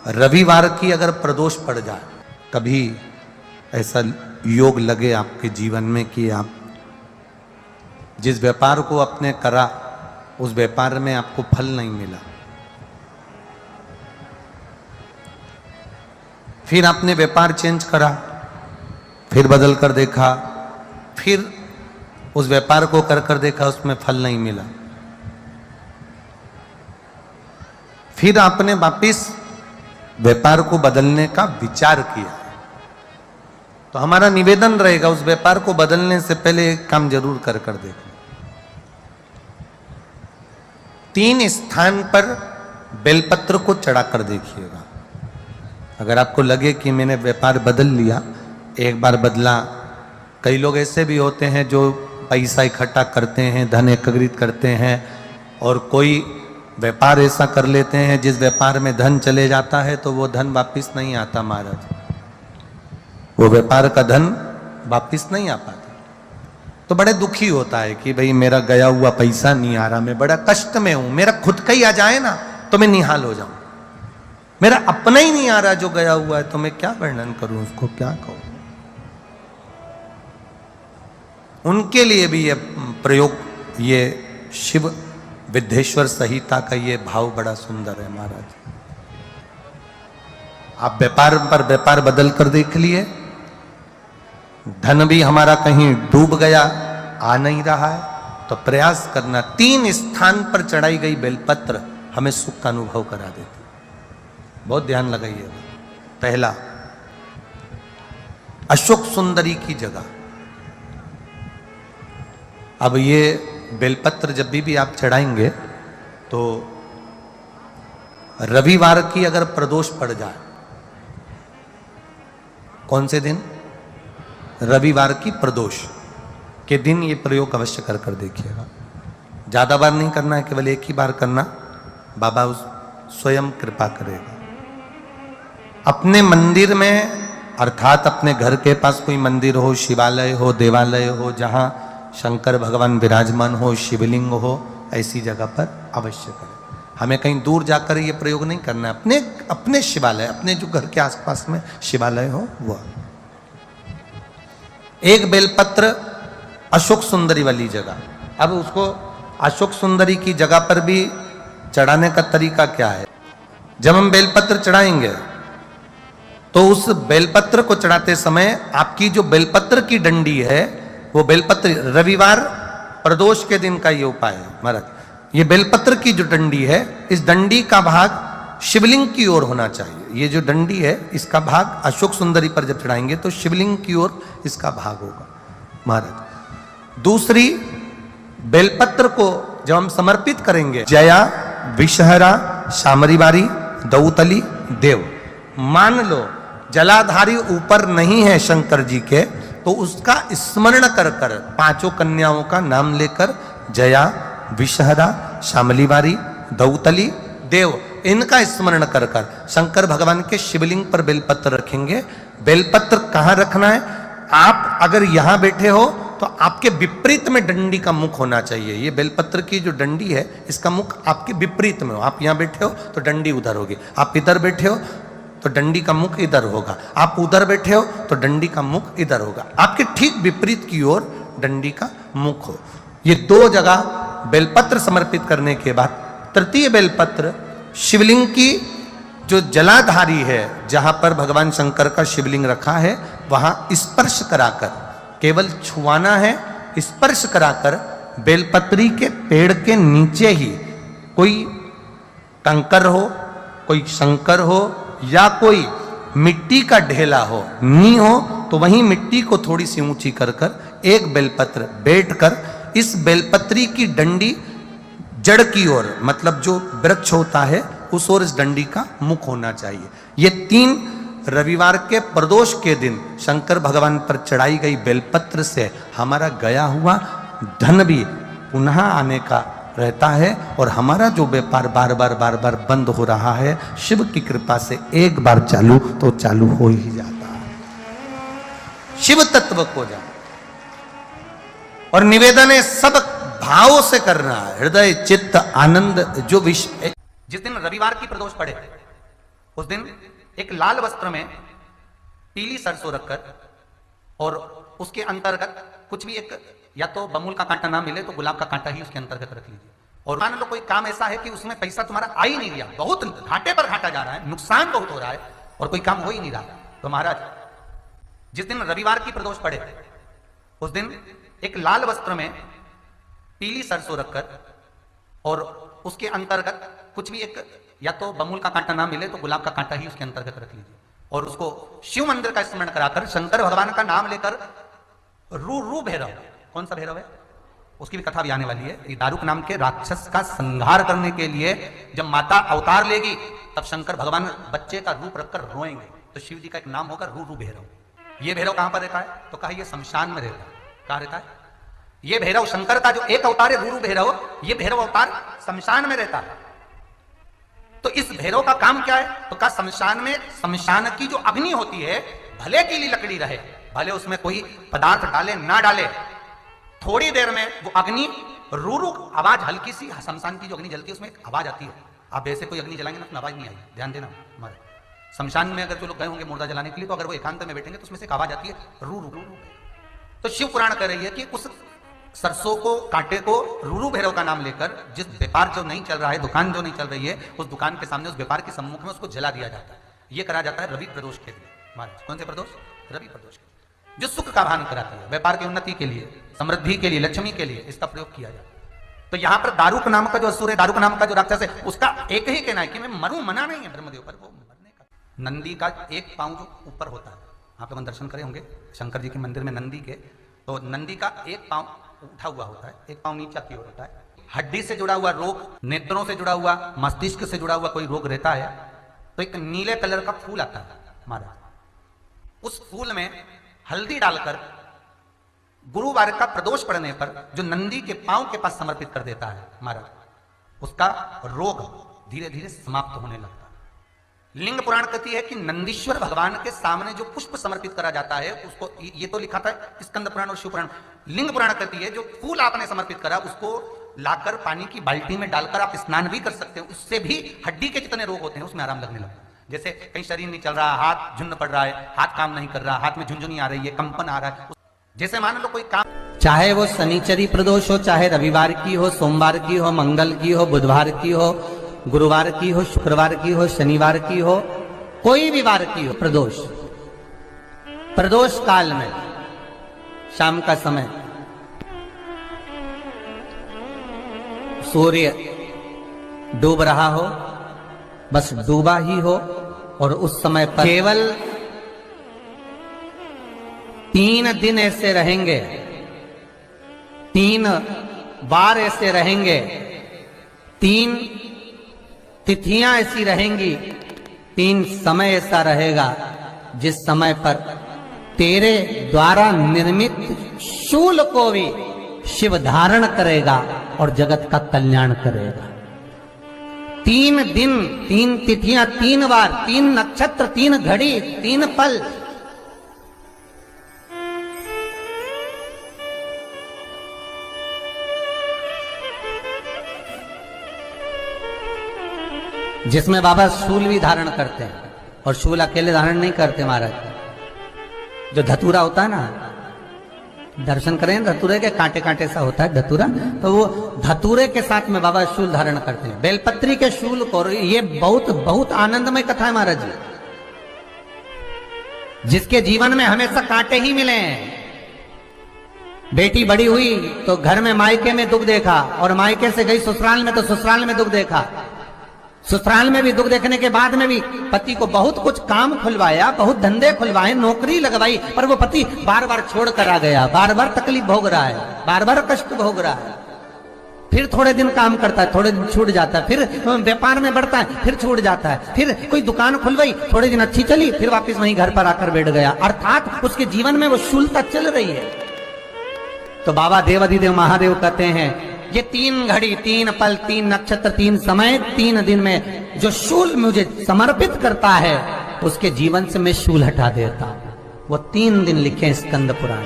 रविवार की अगर प्रदोष पड़ जाए, कभी ऐसा योग लगे आपके जीवन में कि आप जिस व्यापार को आपने करा उस व्यापार में आपको फल नहीं मिला, फिर आपने व्यापार चेंज करा, फिर बदल कर देखा, फिर उस व्यापार को कर देखा, उसमें फल नहीं मिला, फिर आपने वापिस व्यापार को बदलने का विचार किया, तो हमारा निवेदन रहेगा उस व्यापार को बदलने से पहले एक काम जरूर कर देखो। 3 स्थान पर बेलपत्र को चढ़ाकर देखिएगा। अगर आपको लगे कि मैंने व्यापार बदल लिया, एक बार बदला, कई लोग ऐसे भी होते हैं जो पैसा इकट्ठा करते हैं, धन एकत्रित करते हैं, और कोई व्यापार ऐसा कर लेते हैं जिस व्यापार में धन चले जाता है तो वो धन वापिस नहीं आता महाराज, वो व्यापार का धन वापिस नहीं आ पाता। तो बड़े दुखी होता है कि भाई मेरा गया हुआ पैसा नहीं आ रहा, मैं बड़ा कष्ट में हूं, मेरा खुद का ही आ जाए ना तो मैं निहाल हो जाऊं, मेरा अपना ही नहीं आ रहा जो गया हुआ है, तो मैं क्या वर्णन करूं, उसको क्या कहूं। उनके लिए भी ये प्रयोग, ये शिव विद्येश्वर संहिता का ये भाव बड़ा सुंदर है महाराज। आप व्यापार पर व्यापार बदल कर देख लिए, धन भी हमारा कहीं डूब गया, आ नहीं रहा है, तो प्रयास करना। 3 स्थान पर चढ़ाई गई बेलपत्र हमें सुख का अनुभव करा देती, बहुत ध्यान लगाइए। पहला, अशोक सुंदरी की जगह। अब ये बेलपत्र जब भी आप चढ़ाएंगे तो रविवार की अगर प्रदोष पड़ जाए, कौन से दिन? रविवार की प्रदोष के दिन ये प्रयोग अवश्य कर देखिएगा। ज्यादा बार नहीं करना है, केवल एक ही बार करना, बाबा उस स्वयं कृपा करेगा। अपने मंदिर में, अर्थात अपने घर के पास कोई मंदिर हो, शिवालय हो, देवालय हो, जहां शंकर भगवान विराजमान हो, शिवलिंग हो, ऐसी जगह पर अवश्य करें। हमें कहीं दूर जाकर ये प्रयोग नहीं करना है, अपने शिवालय, अपने जो घर के आसपास में शिवालय हो वो। एक बेलपत्र अशोक सुंदरी वाली जगह। अब उसको अशोक सुंदरी की जगह पर भी चढ़ाने का तरीका क्या है? जब हम बेलपत्र चढ़ाएंगे तो उस बेलपत्र को चढ़ाते समय आपकी जो बेलपत्र की डंडी है, वो बेलपत्र, रविवार प्रदोष के दिन का ये उपाय है महाराज। ये बेलपत्र की जो डंडी है, इस डंडी का भाग शिवलिंग की ओर होना चाहिए। ये जो डंडी है, इसका भाग अशोक सुंदरी पर जब चढ़ाएंगे तो शिवलिंग की ओर इसका भाग होगा महाराज। दूसरी, बेलपत्र को जब हम समर्पित करेंगे, जया, विषहरा, शामरीवारी, दौतली, देव। मान लो जलाधारी ऊपर नहीं है शंकर जी के, तो उसका स्मरण कर 5 कन्याओं का नाम लेकर, जया, विषहरा, शामलीवारी, दौतली, देव, इनका स्मरण कर शंकर भगवान के शिवलिंग पर बेलपत्र रखेंगे। बेलपत्र कहां रखना है? आप अगर यहां बैठे हो तो आपके विपरीत में डंडी का मुख होना चाहिए। ये बेलपत्र की जो डंडी है, इसका मुख आपके विपरीत में हो। आप यहां बैठे हो तो डंडी उधर होगी, आप इधर बैठे हो तो डंडी का मुख इधर होगा, आप उधर बैठे हो तो डंडी का मुख इधर होगा। आपके ठीक विपरीत की ओर डंडी का मुख हो। ये 2 जगह बेलपत्र समर्पित करने के बाद, तृतीय बेलपत्र शिवलिंग की जो जलाधारी है, जहां पर भगवान शंकर का शिवलिंग रखा है, वहां स्पर्श कराकर, केवल छुआना है, स्पर्श कराकर बेलपत्री के पेड़ के नीचे ही कोई कंकर हो, कोई शंकर हो, या कोई मिट्टी का ढेला हो, नी हो, तो वहीं मिट्टी को थोड़ी सी ऊंची कर एक बेलपत्र बैठकर, इस बेलपत्री की डंडी जड़ की ओर, मतलब जो वृक्ष होता है उस ओर इस डंडी का मुख होना चाहिए। ये 3 रविवार के प्रदोष के दिन शंकर भगवान पर चढ़ाई गई बेलपत्र से हमारा गया हुआ धन भी पुनः आने का रहता है, और हमारा जो व्यापार बार बार बंद हो रहा है, शिव की कृपा से एक बार चालू तो चालू हो ही जाता है। शिव तत्व को जान, और निवेदन है सब भाव से करना है, हृदय चित्त आनंद। जो विषय जिस दिन रविवार की प्रदोष पड़े उस दिन एक लाल वस्त्र में पीली सरसों रखकर और उसके अंतर्गत कुछ भी एक, या तो बमुल का कांटा ना मिले तो गुलाब का कांटा ही उसके अंतर्गत रख लीजिए। और मान लो कोई काम ऐसा है कि उसमें पैसा तुम्हारा आ ही नहीं रहा, बहुत घाटे पर घाटा जा रहा है, नुकसान बहुत हो रहा है और कोई काम हो ही नहीं रहा, तो महाराज जिस दिन रविवार की प्रदोष पड़े उस दिन एक लाल वस्त्र में पीली सरसों रखकर और उसके अंतर्गत कुछ भी एक, या तो बमुल का कांटा ना मिले तो गुलाब का कांटा ही उसके अंतर्गत रख लीजिए और उसको शिव मंदिर का स्मरण कराकर शंकर भगवान का नाम लेकर रू भैरव, कौन सा भैरव है उसकी भी कथा भी आने वाली है। ये दारुक नाम के राक्षस का संहार करने के लिए जब माता अवतार लेगी तब शंकर भगवान बच्चे का रूप रखकर रोएंगे, तो शिव जी का एक नाम होगा रू भैरव। ये भैरव कहां पर रहता है? तो कहा ये शमशान में रहता है। कहां रहता है ये भैरव? शंकर का जो एक अवतार है रू भैरव, ये भैरव अवतार शमशान में रहता है। तो इस भैरव का काम क्या है? तो कहा शमशान में, शमशान की जो अग्नि होती है भले गीली लकड़ी रहे, भले उसमें कोई पदार्थ डाले ना डाले, थोड़ी देर में वो अग्नि रू आवाज, हल्की सी शमशान की जो अग्नि जलती है उसमें एक आवाज आती है। आप ऐसे कोई अग्नि जलाएंगे ना तो आवाज नहीं आई, ध्यान देना। हमारे शमशान में अगर जो लोग गए होंगे मुर्दा जलाने के लिए, तो अगर वो एकांत में बैठेंगे तो उसमें से एक आवाज आती है रू रू रू। तो शिव पुराण कह रही है कि उस सरसों को, कांटे को रूरू भैरव का नाम लेकर जिस व्यापार जो नहीं चल रहा है, दुकान जो नहीं चल रही है, उस दुकान के सामने, उस व्यापार के सम्मुख में उसको जला दिया जाता है। यह करा जाता है रवि प्रदोष के लिए। महाराज कौन से प्रदोष? रवि प्रदोष के, जो सुख का भान कराती है, व्यापार की उन्नति के लिए, समृद्धि के लिए, लक्ष्मी के लिए इसका प्रयोग किया जाता है। तो यहां पर दारुक नाम का जो असुर है, दारुक नाम का जो राक्षस है, उसका एक ही कहना है कि मैं मरूं, मना नहीं है ब्रह्मदेव पर, वो मरने का। नंदी का एक पांव जो ऊपर होता है, आप लोग दर्शन करे होंगे शंकर जी के मंदिर में नंदी के, तो नंदी का एक पांव उठा हुआ होता है, एक पांव नीचा की ओर होता है। हड्डी से जुड़ा हुआ रोग, नेत्रों से जुड़ा हुआ, मस्तिष्क से जुड़ा हुआ कोई रोग रहता है तो एक नीले कलर का फूल आता है महाराज, उस फूल में हल्दी डालकर गुरुवार का प्रदोष पड़ने पर जो नंदी के पांव के पास समर्पित कर देता है महाराज, उसका रोग धीरे धीरे समाप्त होने लगता है। लिंग पुराण कहती है कि नंदीश्वर भगवान के सामने जो पुष्प समर्पित करा जाता है उसको, ये तो लिखा था स्कंद पुराण और शिव पुराण। लिंग पुराण कहती है जो फूल आपने समर्पित करा उसको लाकर पानी की बाल्टी में डालकर आप स्नान भी कर सकते हो, उससे भी हड्डी के जितने रोग होते हैं उसमें आराम लगने लगता है। जैसे कहीं शरीर नहीं चल रहा, हाथ झुन्न पड़ रहा है, हाथ काम नहीं कर रहा, हाथ में झुंझुनी आ रही है, कंपन आ रहा है, जैसे मान लो कोई काम, चाहे वो शनिचरी प्रदोष हो, चाहे रविवार की हो, सोमवार की हो, मंगल की हो, बुधवार की हो, गुरुवार की हो, शुक्रवार की हो, शनिवार की हो, कोई भी वार की हो, प्रदोष, प्रदोष काल में शाम का समय सूर्य डूब रहा हो, बस डूबा ही हो, और उस समय पर केवल 3 दिन ऐसे रहेंगे, 3 बार ऐसे रहेंगे, 3 तिथियां ऐसी रहेंगी, 3 समय ऐसा रहेगा जिस समय पर तेरे द्वारा निर्मित शूल को भी शिव धारण करेगा और जगत का कल्याण करेगा। 3 दिन, 3 तिथियां, 3 बार, 3 नक्षत्र, 3 घड़ी, 3 पल, जिसमें बाबा शूल भी धारण करते हैं, और शूल अकेले धारण नहीं करते महाराज, जो धतूरा होता है ना, दर्शन करें धतूरे के, कांटे कांटे सा होता है धतूरा, तो वो धतूरे के साथ में बाबा शूल धारण करते हैं, बेलपत्री के शूल को। ये बहुत बहुत आनंदमय कथा है महाराज जी, जिसके जीवन में हमेशा कांटे ही मिले हैं। बेटी बड़ी हुई तो घर में मायके में दुख देखा, और मायके से गई ससुराल में तो ससुराल में दुख देखा, ससुराल में भी दुख देखने के बाद में भी पति को बहुत कुछ काम खुलवाया, बहुत धंधे खुलवाए, नौकरी लगवाई, पर वो पति बार बार छोड़ कर आ गया, बार बार तकलीफ भोग रहा है, बार बार कष्ट भोग रहा है। फिर थोड़े दिन काम करता है, थोड़े दिन छूट जाता है, फिर व्यापार में बढ़ता है, फिर छूट जाता है, फिर कोई दुकान खुलवाई, थोड़े दिन अच्छी चली, फिर वापस वहीं घर पर आकर बैठ गया, अर्थात उसके जीवन में वो शूलता चल रही है। तो बाबा देवाधिदेव महादेव कहते हैं ये 3 घड़ी, 3 पल, 3 नक्षत्र, 3 समय, 3 दिन में जो शूल मुझे समर्पित करता है उसके जीवन से मैं शूल हटा देता हूं। वो 3 दिन लिखे स्कंद पुराण।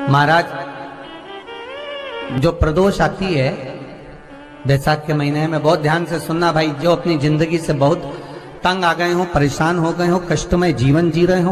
महाराज जो प्रदोष आती है बैसाख के महीने में, बहुत ध्यान से सुनना भाई, जो अपनी जिंदगी से बहुत तंग आ गए हो, परेशान हो गए हो, कष्टमय जीवन जी रहे हो,